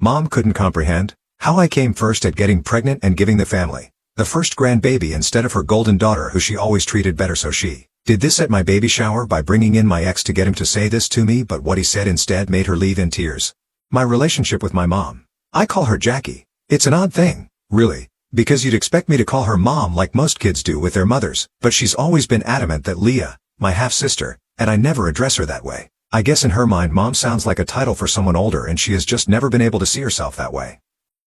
Mom couldn't comprehend how I came first at getting pregnant and giving the family the first grandbaby instead of her golden daughter who she always treated better, so she did this at my baby shower by bringing in my ex to get him to say this to me, but what he said instead made her leave in tears. My relationship with my mom. I call her Jackie. It's an odd thing, really, because you'd expect me to call her mom like most kids do with their mothers, but she's always been adamant that Leah, my half-sister, and I never address her that way. I guess in her mind mom sounds like a title for someone older and she has just never been able to see herself that way.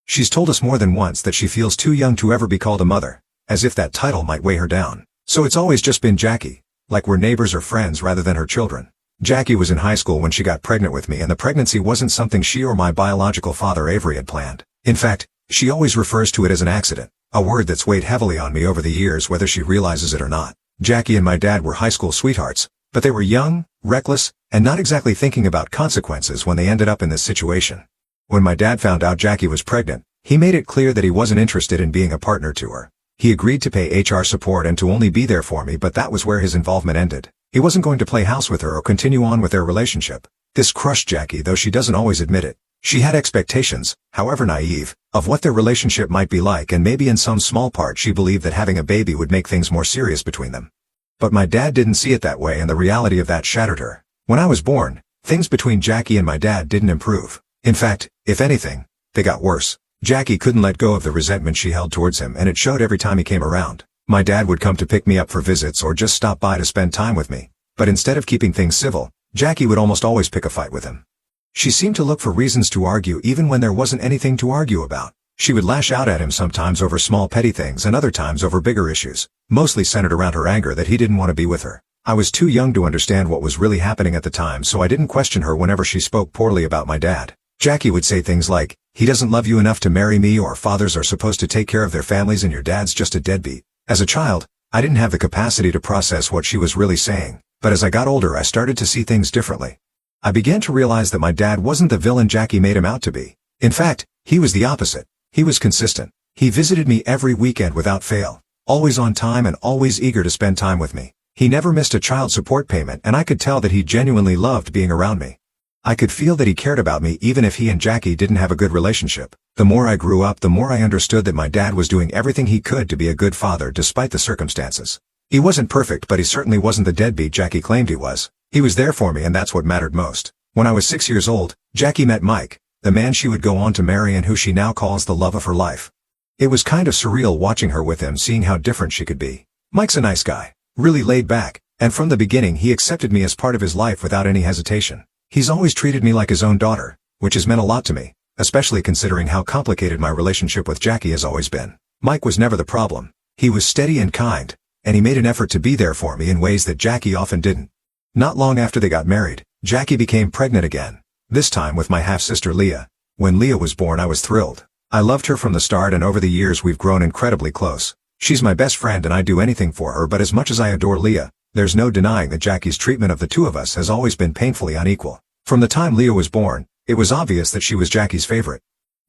She's told us more than once that she feels too young to ever be called a mother, as if that title might weigh her down. So it's always just been Jackie, like we're neighbors or friends rather than her children. Jackie was in high school when she got pregnant with me, and the pregnancy wasn't something she or my biological father Avery had planned. In fact, she always refers to it as an accident, a word that's weighed heavily on me over the years whether she realizes it or not. Jackie and my dad were high school sweethearts, but they were young, reckless, and not exactly thinking about consequences when they ended up in this situation. When my dad found out Jackie was pregnant, he made it clear that he wasn't interested in being a partner to her. He agreed to pay HR support and to only be there for me, but that was where his involvement ended. He wasn't going to play house with her or continue on with their relationship. This crushed Jackie, though she doesn't always admit it. She had expectations, however naive, of what their relationship might be like, and maybe in some small part she believed that having a baby would make things more serious between them. But my dad didn't see it that way, and the reality of that shattered her. When I was born, things between Jackie and my dad didn't improve. In fact, if anything, they got worse. Jackie couldn't let go of the resentment she held towards him, and it showed every time he came around. My dad would come to pick me up for visits or just stop by to spend time with me. But instead of keeping things civil, Jackie would almost always pick a fight with him. She seemed to look for reasons to argue even when there wasn't anything to argue about. She would lash out at him sometimes over small petty things and other times over bigger issues, mostly centered around her anger that he didn't want to be with her. I was too young to understand what was really happening at the time, so I didn't question her whenever she spoke poorly about my dad. Jackie would say things like, "He doesn't love you enough to marry me," or "Fathers are supposed to take care of their families and your dad's just a deadbeat." As a child, I didn't have the capacity to process what she was really saying, but as I got older I started to see things differently. I began to realize that my dad wasn't the villain Jackie made him out to be. In fact, he was the opposite. He was consistent. He visited me every weekend without fail, always on time and always eager to spend time with me. He never missed a child support payment, and I could tell that he genuinely loved being around me. I could feel that he cared about me even if he and Jackie didn't have a good relationship. The more I grew up, the more I understood that my dad was doing everything he could to be a good father despite the circumstances. He wasn't perfect, but he certainly wasn't the deadbeat Jackie claimed he was. He was there for me, and that's what mattered most. When I was 6 years old, Jackie met Mike, the man she would go on to marry and who she now calls the love of her life. It was kind of surreal watching her with him, seeing how different she could be. Mike's a nice guy, really laid back, and from the beginning he accepted me as part of his life without any hesitation. He's always treated me like his own daughter, which has meant a lot to me, especially considering how complicated my relationship with Jackie has always been. Mike was never the problem. He was steady and kind, and he made an effort to be there for me in ways that Jackie often didn't. Not long after they got married, Jackie became pregnant again, this time with my half-sister Leah. When Leah was born, I was thrilled. I loved her from the start, and over the years we've grown incredibly close. She's my best friend and I'd do anything for her, but as much as I adore Leah, there's no denying that Jackie's treatment of the two of us has always been painfully unequal. From the time Leah was born, it was obvious that she was Jackie's favorite.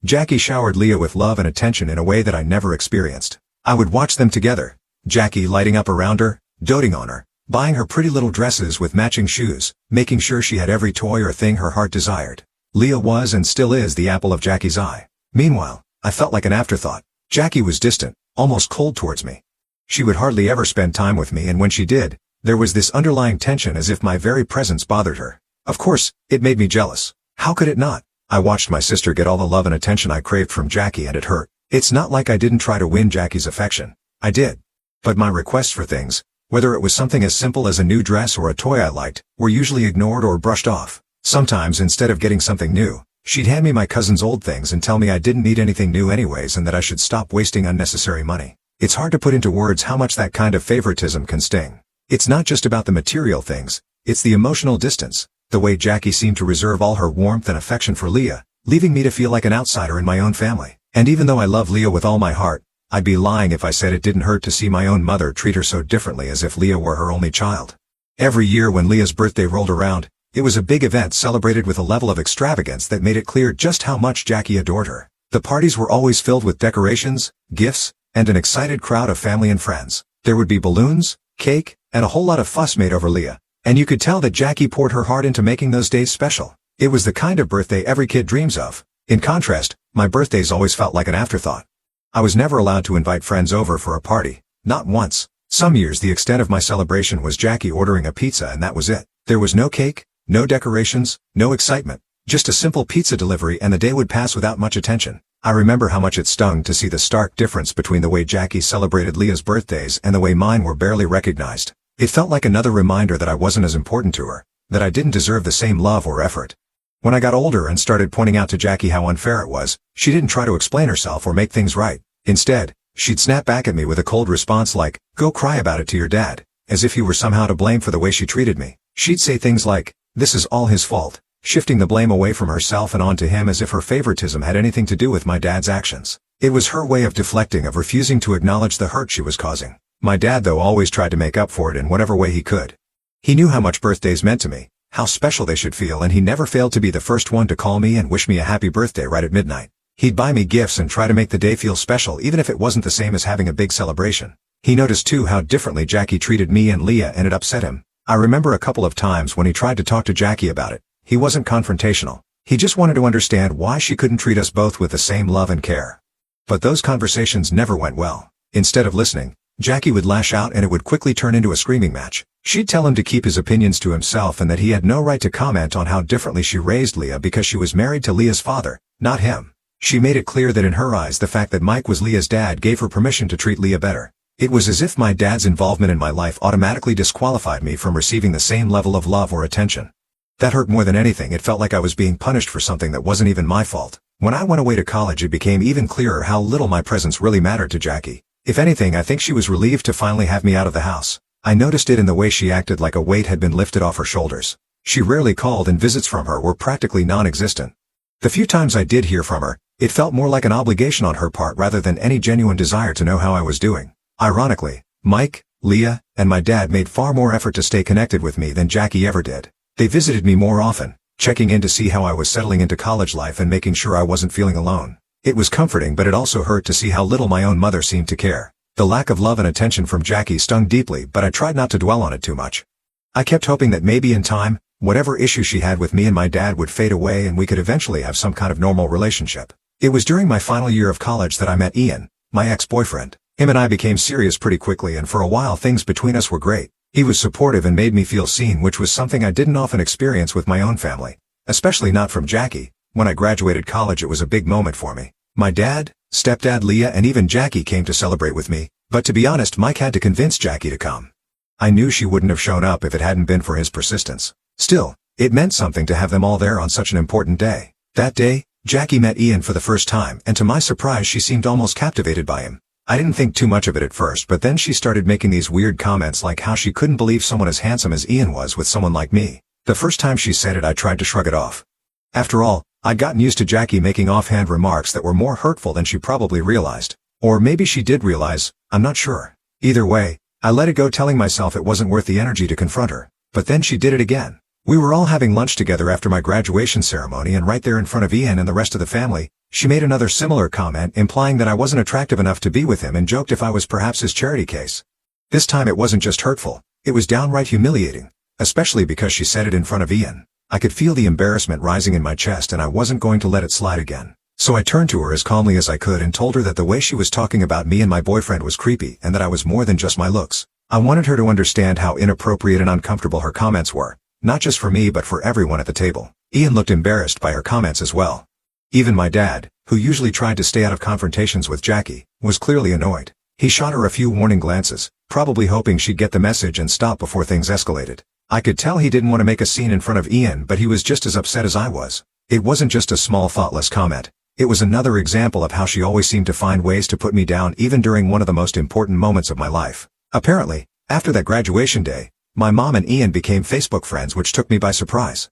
Jackie showered Leah with love and attention in a way that I never experienced. I would watch them together, Jackie lighting up around her, doting on her, buying her pretty little dresses with matching shoes, making sure she had every toy or thing her heart desired. Leah was and still is the apple of Jackie's eye. Meanwhile, I felt like an afterthought. Jackie was distant, almost cold towards me. She would hardly ever spend time with me, and when she did, there was this underlying tension as if my very presence bothered her. Of course, it made me jealous. How could it not? I watched my sister get all the love and attention I craved from Jackie, and it hurt. It's not like I didn't try to win Jackie's affection. I did. But my requests for things, whether it was something as simple as a new dress or a toy I liked, were usually ignored or brushed off. Sometimes, instead of getting something new, she'd hand me my cousin's old things and tell me I didn't need anything new anyways and that I should stop wasting unnecessary money. It's hard to put into words how much that kind of favoritism can sting. It's not just about the material things, it's the emotional distance, the way Jackie seemed to reserve all her warmth and affection for Leah, leaving me to feel like an outsider in my own family. And even though I love Leah with all my heart, I'd be lying if I said it didn't hurt to see my own mother treat her so differently, as if Leah were her only child. Every year when Leah's birthday rolled around, it was a big event celebrated with a level of extravagance that made it clear just how much Jackie adored her. The parties were always filled with decorations, gifts, and an excited crowd of family and friends. There would be balloons, cake, and a whole lot of fuss made over Leah, and you could tell that Jackie poured her heart into making those days special. It was the kind of birthday every kid dreams of. In contrast, my birthdays always felt like an afterthought. I was never allowed to invite friends over for a party, not once. Some years the extent of my celebration was Jackie ordering a pizza and that was it. There was no cake, no decorations, no excitement, just a simple pizza delivery and the day would pass without much attention. I remember how much it stung to see the stark difference between the way Jackie celebrated Leah's birthdays and the way mine were barely recognized. It felt like another reminder that I wasn't as important to her, that I didn't deserve the same love or effort. When I got older and started pointing out to Jackie how unfair it was, she didn't try to explain herself or make things right. Instead, she'd snap back at me with a cold response like, "Go cry about it to your dad," as if he were somehow to blame for the way she treated me. She'd say things like, "This is all his fault," shifting the blame away from herself and onto him as if her favoritism had anything to do with my dad's actions. It was her way of deflecting, of refusing to acknowledge the hurt she was causing. My dad, though, always tried to make up for it in whatever way he could. He knew how much birthdays meant to me, how special they should feel, and he never failed to be the first one to call me and wish me a happy birthday right at midnight. He'd buy me gifts and try to make the day feel special even if it wasn't the same as having a big celebration. He noticed too how differently Jackie treated me and Leah, and it upset him. I remember a couple of times when he tried to talk to Jackie about it. He wasn't confrontational. He just wanted to understand why she couldn't treat us both with the same love and care. But those conversations never went well. Instead of listening, Jackie would lash out and it would quickly turn into a screaming match. She'd tell him to keep his opinions to himself and that he had no right to comment on how differently she raised Leah because she was married to Leah's father, not him. She made it clear that in her eyes the fact that Mike was Leah's dad gave her permission to treat Leah better. It was as if my dad's involvement in my life automatically disqualified me from receiving the same level of love or attention. That hurt more than anything. It felt like I was being punished for something that wasn't even my fault. When I went away to college, it became even clearer how little my presence really mattered to Jackie. If anything, I think she was relieved to finally have me out of the house. I noticed it in the way she acted, like a weight had been lifted off her shoulders. She rarely called and visits from her were practically non-existent. The few times I did hear from her, it felt more like an obligation on her part rather than any genuine desire to know how I was doing. Ironically, Mike, Leah, and my dad made far more effort to stay connected with me than Jackie ever did. They visited me more often, checking in to see how I was settling into college life and making sure I wasn't feeling alone. It was comforting, but it also hurt to see how little my own mother seemed to care. The lack of love and attention from Jackie stung deeply, but I tried not to dwell on it too much. I kept hoping that maybe in time, whatever issue she had with me and my dad would fade away and we could eventually have some kind of normal relationship. It was during my final year of college that I met Ian, my ex-boyfriend. Him and I became serious pretty quickly, and for a while things between us were great. He was supportive and made me feel seen, which was something I didn't often experience with my own family. Especially not from Jackie. When I graduated college, it was a big moment for me. My dad, stepdad, Leah, and even Jackie came to celebrate with me, but to be honest, Mike had to convince Jackie to come. I knew she wouldn't have shown up if it hadn't been for his persistence. Still, it meant something to have them all there on such an important day. That day, Jackie met Ian for the first time, and to my surprise she seemed almost captivated by him. I didn't think too much of it at first, but then she started making these weird comments like how she couldn't believe someone as handsome as Ian was with someone like me. The first time she said it, I tried to shrug it off. After all, I'd gotten used to Jackie making offhand remarks that were more hurtful than she probably realized. Or maybe she did realize, I'm not sure. Either way, I let it go, telling myself it wasn't worth the energy to confront her. But then she did it again. We were all having lunch together after my graduation ceremony, and right there in front of Ian and the rest of the family, she made another similar comment implying that I wasn't attractive enough to be with him and joked if I was perhaps his charity case. This time it wasn't just hurtful, it was downright humiliating, especially because she said it in front of Ian. I could feel the embarrassment rising in my chest, and I wasn't going to let it slide again. So I turned to her as calmly as I could and told her that the way she was talking about me and my boyfriend was creepy and that I was more than just my looks. I wanted her to understand how inappropriate and uncomfortable her comments were, not just for me but for everyone at the table. Ian looked embarrassed by her comments as well. Even my dad, who usually tried to stay out of confrontations with Jackie, was clearly annoyed. He shot her a few warning glances, probably hoping she'd get the message and stop before things escalated. I could tell he didn't want to make a scene in front of Ian, but he was just as upset as I was. It wasn't just a small thoughtless comment. It was another example of how she always seemed to find ways to put me down even during one of the most important moments of my life. Apparently, after that graduation day, my mom and Ian became Facebook friends, which took me by surprise.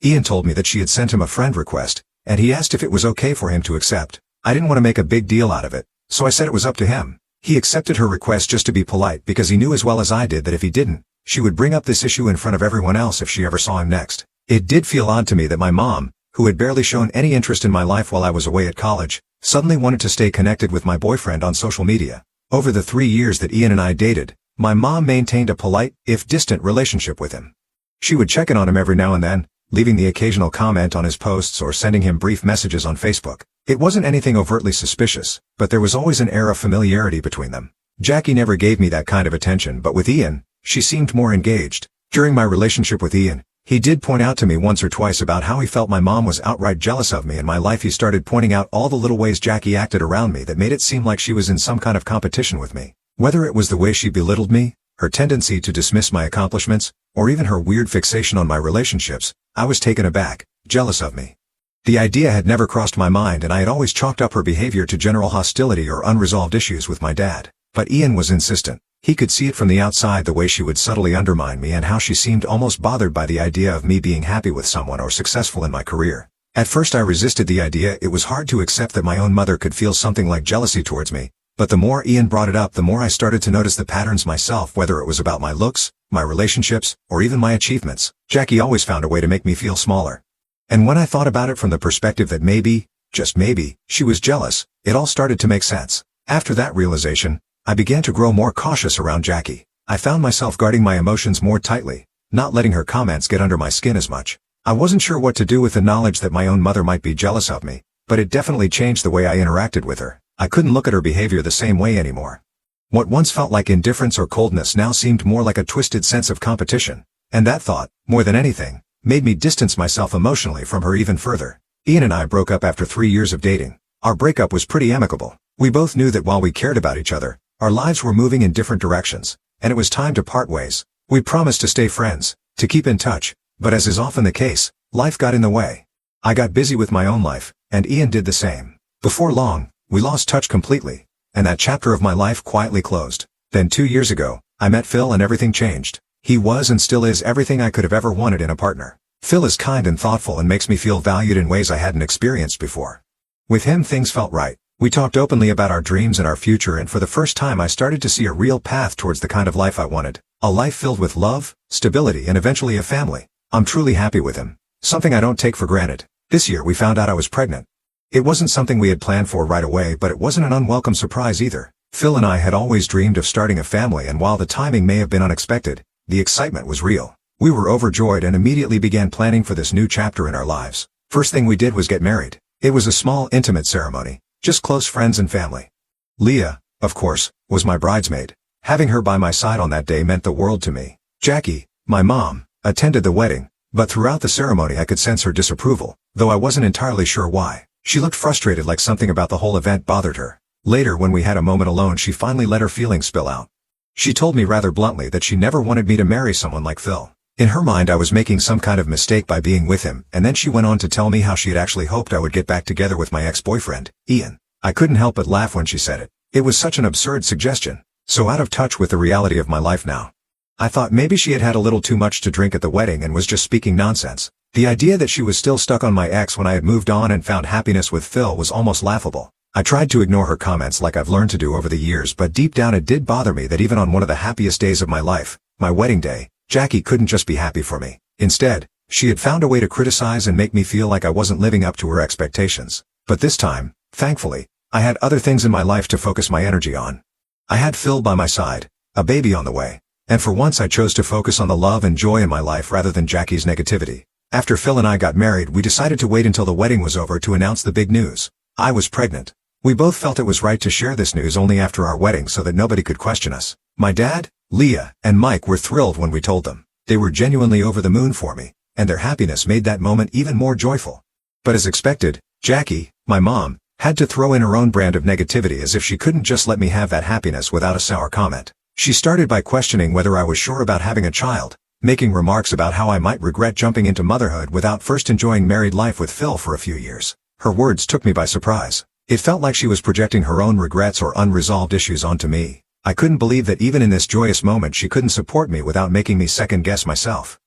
Ian told me that she had sent him a friend request, and he asked if it was okay for him to accept. I didn't want to make a big deal out of it, so I said it was up to him. He accepted her request just to be polite because he knew as well as I did that if he didn't, she would bring up this issue in front of everyone else if she ever saw him next. It did feel odd to me that my mom, who had barely shown any interest in my life while I was away at college, suddenly wanted to stay connected with my boyfriend on social media. Over the 3 years that Ian and I dated, my mom maintained a polite, if distant, relationship with him. She would check in on him every now and then, leaving the occasional comment on his posts or sending him brief messages on Facebook. It wasn't anything overtly suspicious, but there was always an air of familiarity between them. Jackie never gave me that kind of attention, but with Ian, she seemed more engaged. During my relationship with Ian, he did point out to me once or twice about how he felt my mom was outright jealous of me in my life. He started pointing out all the little ways Jackie acted around me that made it seem like she was in some kind of competition with me. Whether it was the way she belittled me, her tendency to dismiss my accomplishments, or even her weird fixation on my relationships, I was taken aback, jealous of me. The idea had never crossed my mind, and I had always chalked up her behavior to general hostility or unresolved issues with my dad. But Ian was insistent. He could see it from the outside, the way she would subtly undermine me and how she seemed almost bothered by the idea of me being happy with someone or successful in my career. At first I resisted the idea. It was hard to accept that my own mother could feel something like jealousy towards me, but the more Ian brought it up, the more I started to notice the patterns myself, whether it was about my looks, my relationships, or even my achievements. Jackie always found a way to make me feel smaller. And when I thought about it from the perspective that maybe, just maybe, she was jealous, it all started to make sense. After that realization, I began to grow more cautious around Jackie. I found myself guarding my emotions more tightly, not letting her comments get under my skin as much. I wasn't sure what to do with the knowledge that my own mother might be jealous of me, but it definitely changed the way I interacted with her. I couldn't look at her behavior the same way anymore. What once felt like indifference or coldness now seemed more like a twisted sense of competition, and that thought, more than anything, made me distance myself emotionally from her even further. Ian and I broke up after 3 years of dating. Our breakup was pretty amicable. We both knew that while we cared about each other, our lives were moving in different directions, and it was time to part ways. We promised to stay friends, to keep in touch, but as is often the case, life got in the way. I got busy with my own life, and Ian did the same. Before long, we lost touch completely, and that chapter of my life quietly closed. Then 2 years ago, I met Phil and everything changed. He was and still is everything I could have ever wanted in a partner. Phil is kind and thoughtful and makes me feel valued in ways I hadn't experienced before. With him things felt right. We talked openly about our dreams and our future, and for the first time I started to see a real path towards the kind of life I wanted. A life filled with love, stability, and eventually a family. I'm truly happy with him. Something I don't take for granted. This year we found out I was pregnant. It wasn't something we had planned for right away, but it wasn't an unwelcome surprise either. Phil and I had always dreamed of starting a family, and while the timing may have been unexpected, the excitement was real. We were overjoyed and immediately began planning for this new chapter in our lives. First thing we did was get married. It was a small, intimate ceremony. Just close friends and family. Leah, of course, was my bridesmaid. Having her by my side on that day meant the world to me. Jackie, my mom, attended the wedding, but throughout the ceremony I could sense her disapproval, though I wasn't entirely sure why. She looked frustrated, like something about the whole event bothered her. Later, when we had a moment alone, she finally let her feelings spill out. She told me rather bluntly that she never wanted me to marry someone like Phil. In her mind I was making some kind of mistake by being with him, and then she went on to tell me how she had actually hoped I would get back together with my ex-boyfriend, Ian. I couldn't help but laugh when she said it. It was such an absurd suggestion, so out of touch with the reality of my life now. I thought maybe she had had a little too much to drink at the wedding and was just speaking nonsense. The idea that she was still stuck on my ex when I had moved on and found happiness with Phil was almost laughable. I tried to ignore her comments like I've learned to do over the years, but deep down it did bother me that even on one of the happiest days of my life, my wedding day, Jackie couldn't just be happy for me. Instead, she had found a way to criticize and make me feel like I wasn't living up to her expectations. But this time, thankfully, I had other things in my life to focus my energy on. I had Phil by my side, a baby on the way, and for once I chose to focus on the love and joy in my life rather than Jackie's negativity. After Phil and I got married, we decided to wait until the wedding was over to announce the big news. I was pregnant. We both felt it was right to share this news only after our wedding so that nobody could question us. My dad, Leah, and Mike were thrilled when we told them. They were genuinely over the moon for me, and their happiness made that moment even more joyful. But as expected, Jackie, my mom, had to throw in her own brand of negativity, as if she couldn't just let me have that happiness without a sour comment. She started by questioning whether I was sure about having a child, making remarks about how I might regret jumping into motherhood without first enjoying married life with Phil for a few years. Her words took me by surprise. It felt like she was projecting her own regrets or unresolved issues onto me. I couldn't believe that even in this joyous moment she couldn't support me without making me second-guess myself.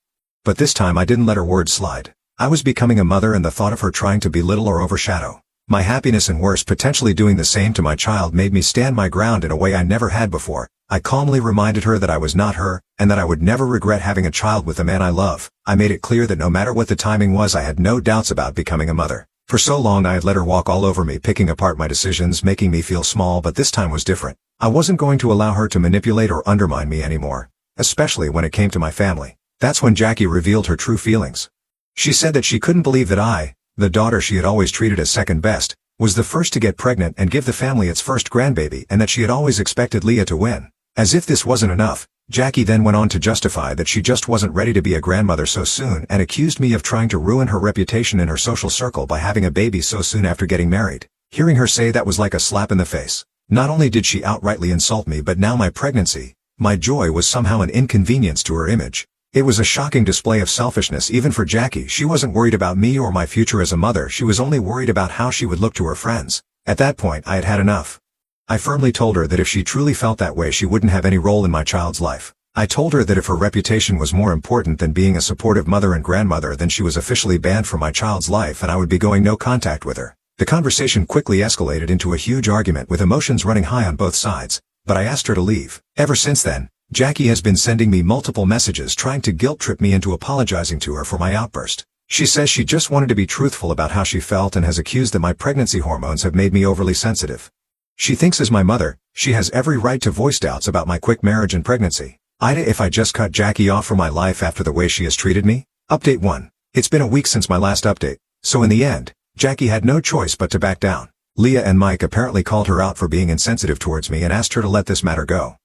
But this time I didn't let her words slide. I was becoming a mother, and the thought of her trying to belittle or overshadow my happiness, and worse, potentially doing the same to my child, made me stand my ground in a way I never had before. I calmly reminded her that I was not her, and that I would never regret having a child with the man I love. I made it clear that no matter what the timing was, I had no doubts about becoming a mother. For so long I had let her walk all over me, picking apart my decisions, making me feel small, but this time was different. I wasn't going to allow her to manipulate or undermine me anymore, especially when it came to my family. That's when Jackie revealed her true feelings. She said that she couldn't believe that I, the daughter she had always treated as second best, was the first to get pregnant and give the family its first grandbaby, and that she had always expected Leah to win. As if this wasn't enough, Jackie then went on to justify that she just wasn't ready to be a grandmother so soon and accused me of trying to ruin her reputation in her social circle by having a baby so soon after getting married. Hearing her say that was like a slap in the face. Not only did she outrightly insult me, but now my pregnancy, my joy, was somehow an inconvenience to her image. It was a shocking display of selfishness even for Jackie. She wasn't worried about me or my future as a mother, she was only worried about how she would look to her friends. At that point I had had enough. I firmly told her that if she truly felt that way she wouldn't have any role in my child's life. I told her that if her reputation was more important than being a supportive mother and grandmother, then she was officially banned from my child's life and I would be going no contact with her. The conversation quickly escalated into a huge argument with emotions running high on both sides, but I asked her to leave. Ever since then, Jackie has been sending me multiple messages trying to guilt-trip me into apologizing to her for my outburst. She says she just wanted to be truthful about how she felt and has accused that my pregnancy hormones have made me overly sensitive. She thinks as my mother, she has every right to voice doubts about my quick marriage and pregnancy. If I just cut Jackie off from my life after the way she has treated me? Update 1. It's been a week since my last update, so in the end, Jackie had no choice but to back down. Leah and Mike apparently called her out for being insensitive towards me and asked her to let this matter go.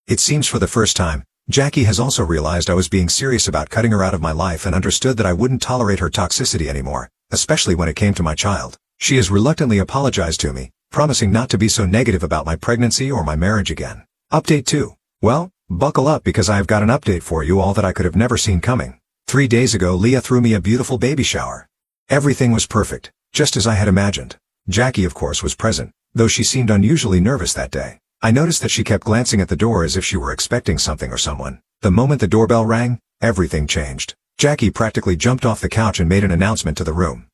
It seems for the first time, Jackie has also realized I was being serious about cutting her out of my life and understood that I wouldn't tolerate her toxicity anymore, especially when it came to my child. She has reluctantly apologized to me, promising not to be so negative about my pregnancy or my marriage again. Update 2. Well, buckle up because I have got an update for you all that I could have never seen coming. 3 days ago Leah threw me a beautiful baby shower. Everything was perfect, just as I had imagined. Jackie of course was present, though she seemed unusually nervous that day. I noticed that she kept glancing at the door as if she were expecting something or someone. The moment the doorbell rang, everything changed. Jackie practically jumped off the couch and made an announcement to the room.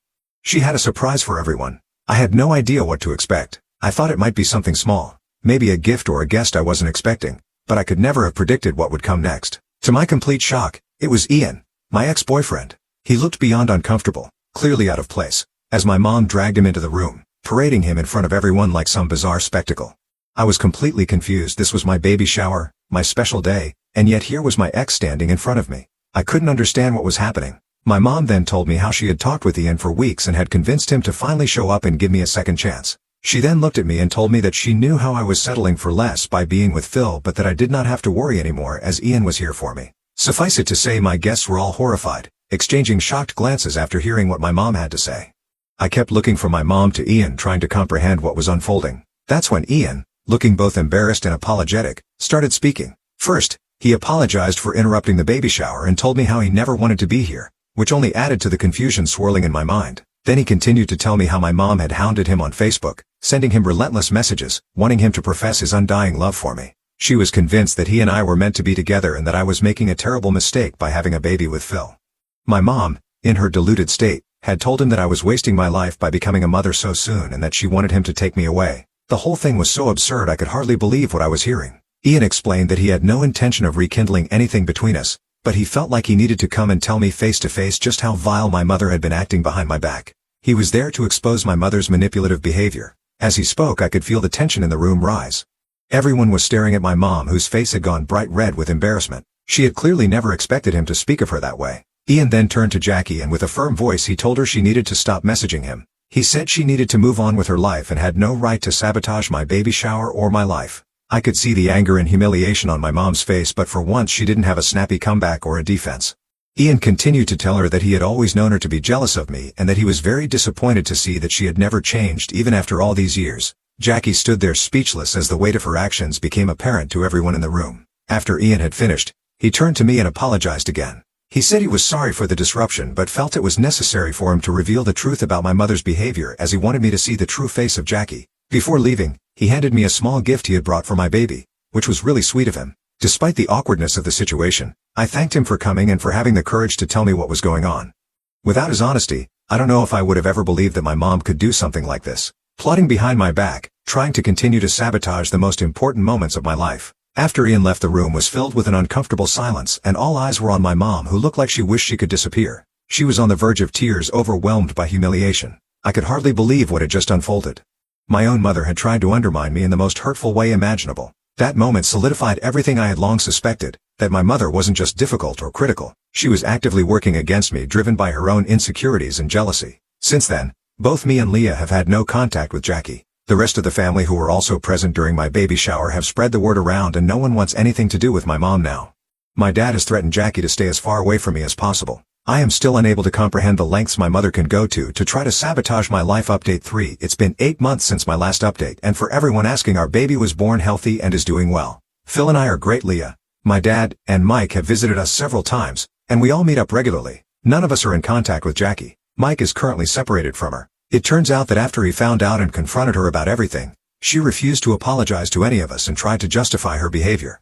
She had a surprise for everyone. I had no idea what to expect. I thought it might be something small, maybe a gift or a guest I wasn't expecting, but I could never have predicted what would come next. To my complete shock, it was Ian, my ex-boyfriend. He looked beyond uncomfortable, clearly out of place, as my mom dragged him into the room, parading him in front of everyone like some bizarre spectacle. I was completely confused. This was my baby shower, my special day, and yet here was my ex standing in front of me. I couldn't understand what was happening. My mom then told me how she had talked with Ian for weeks and had convinced him to finally show up and give me a second chance. She then looked at me and told me that she knew how I was settling for less by being with Phil, but that I did not have to worry anymore as Ian was here for me. Suffice it to say my guests were all horrified, exchanging shocked glances after hearing what my mom had to say. I kept looking from my mom to Ian, trying to comprehend what was unfolding. That's when Ian, looking both embarrassed and apologetic, started speaking. First, he apologized for interrupting the baby shower and told me how he never wanted to be here, which only added to the confusion swirling in my mind. Then he continued to tell me how my mom had hounded him on Facebook, sending him relentless messages, wanting him to profess his undying love for me. She was convinced that he and I were meant to be together and that I was making a terrible mistake by having a baby with Phil. My mom, in her deluded state, had told him that I was wasting my life by becoming a mother so soon and that she wanted him to take me away. The whole thing was so absurd I could hardly believe what I was hearing. Ian explained that he had no intention of rekindling anything between us, but he felt like he needed to come and tell me face to face just how vile my mother had been acting behind my back. He was there to expose my mother's manipulative behavior. As he spoke I could feel the tension in the room rise. Everyone was staring at my mom, whose face had gone bright red with embarrassment. She had clearly never expected him to speak of her that way. Ian then turned to Jackie and with a firm voice he told her she needed to stop messaging him. He said she needed to move on with her life and had no right to sabotage my baby shower or my life. I could see the anger and humiliation on my mom's face, but for once she didn't have a snappy comeback or a defense. Ian continued to tell her that he had always known her to be jealous of me and that he was very disappointed to see that she had never changed even after all these years. Jackie stood there speechless as the weight of her actions became apparent to everyone in the room. After Ian had finished, he turned to me and apologized again. He said he was sorry for the disruption but felt it was necessary for him to reveal the truth about my mother's behavior as he wanted me to see the true face of Jackie. Before leaving, he handed me a small gift he had brought for my baby, which was really sweet of him. Despite the awkwardness of the situation, I thanked him for coming and for having the courage to tell me what was going on. Without his honesty, I don't know if I would have ever believed that my mom could do something like this, plotting behind my back, trying to continue to sabotage the most important moments of my life. After Ian left, the room was filled with an uncomfortable silence and all eyes were on my mom, who looked like she wished she could disappear. She was on the verge of tears, overwhelmed by humiliation. I could hardly believe what had just unfolded. My own mother had tried to undermine me in the most hurtful way imaginable. That moment solidified everything I had long suspected, that my mother wasn't just difficult or critical, she was actively working against me, driven by her own insecurities and jealousy. Since then, both me and Leah have had no contact with Jackie. The rest of the family who were also present during my baby shower have spread the word around, and no one wants anything to do with my mom now. My dad has threatened Jackie to stay as far away from me as possible. I am still unable to comprehend the lengths my mother can go to try to sabotage my life. Update 3. It's been 8 months since my last update, and for everyone asking, our baby was born healthy and is doing well. Phil and I are great. Leah, my dad, and Mike have visited us several times, and we all meet up regularly. None of us are in contact with Jackie. Mike is currently separated from her. It turns out that after he found out and confronted her about everything, she refused to apologize to any of us and tried to justify her behavior.